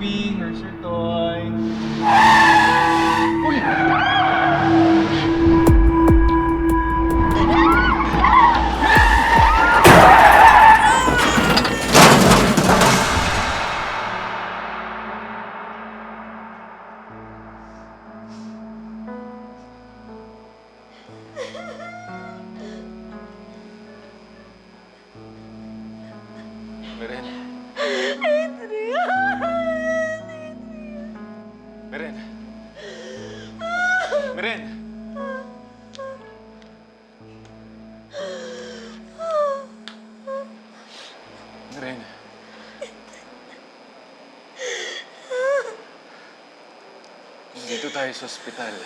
baby. Here's your toy. Uy! Meren. Meren. Meren. Meren. Dito tayo sa ospital.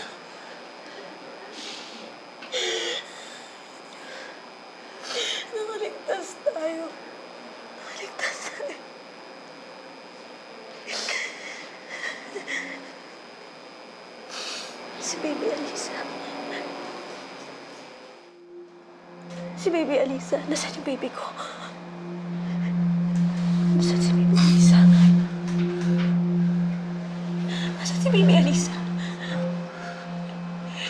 Nakaligtas tayo. Nakaligtas tayo. Si Baby Alisa. Si Baby Alisa. Nasaan yung baby ko? Nasaan si Baby Alisa? Nasaan si Baby Alisa?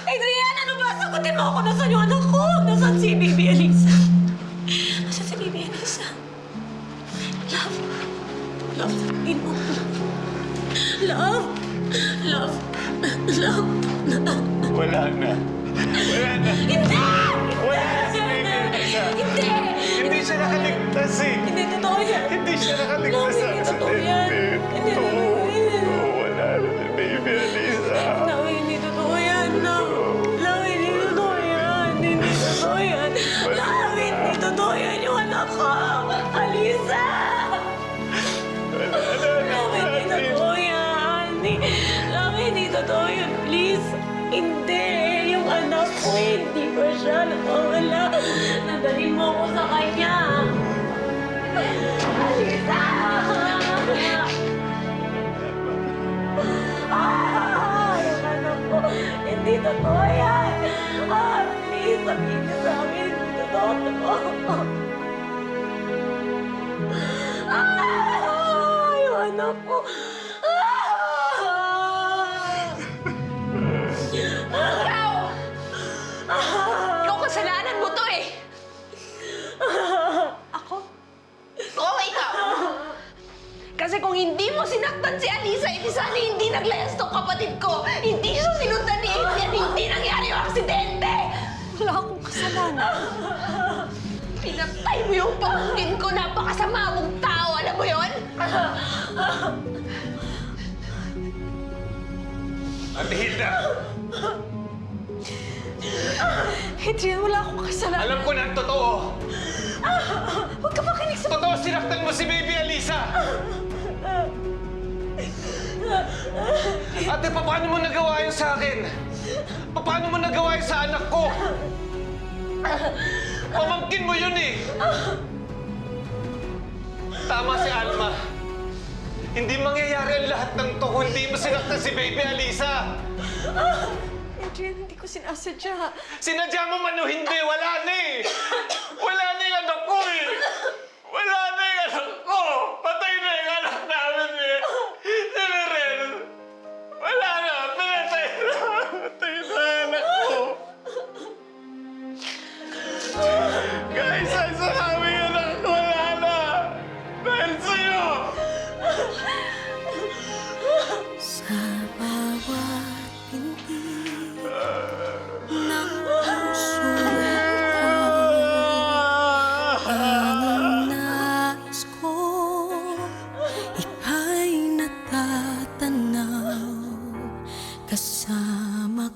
Adrian, ano ba? Sagutin mo ako. Nasaan yung anak ko? Nasaan si Baby Alisa? Nasaan si Baby Alisa? Love. Love, sabihin mo. Love. Love. Love. Love. Wala na. Wala na. Hindi! Wala na si Baby Alisa. Hindi! Hindi siya nakaligtas eh. Hindi totoo yan. Hindi siya nakaligtas Love, sa hindi totoo yan. aksidente. Hindi totoo yan. Wala na si Baby Alisa. Love, hindi totoo yan. Love, Love, hindi totoo yan. Hindi totoo yan. Love, hindi totoo yan yung anak ko. Alisa! Wala na. Love, hindi totoo yan. Love, hindi totoo yan. Please. Hindi. Yung anak ko, hindi pa siya nakawala. Nadali mo ako sa kanya. Alisa! Yung anak ko, hindi totoo yan. Please, sabihin niyo sa akin, hindi totoo. Yung anak ko. Ikaw, kasalanan mo to eh! Ako? Oo, ikaw! Kasi kung hindi mo sinaktan si Alisa, hindi sana hindi naglayas tong kapatid ko. Hindi siya sinundan ni Adrian, hindi nangyari yung aksidente! Wala akong kasalanan. Pinatay mo yung pamangkin ko, napakasama mong tao, alam mo yon? Ate Hilda! Adrian, wala akong kasalanan. Alam ko na ang totoo. Huwag ka makinig sa... Totoo, sinaktan mo si Baby Alisa. Ate, paano mo nagawa yun sa akin? Paano mo nagawa yun sa anak ko? Pamangkin mo yun eh. Tama si Alma. Hindi mangyayari ang lahat ng to kung hindi mo sinaktan si Baby Alisa. Adrian, hindi ko sinasadya. Sinadya mo man o hindi, wala na eh. Wala na yung anak ko eh. Wala na yung anak ko. Patay na yung anak namin eh. Si Meren. Wala na. Pinatay na. Patay na yung anak ko. Guys, ay sa aming anak ko, wala na. Dahil sa'yo. Sa bawat pinti ng puso ko, ang nais ko, ika'y natatanaw kasama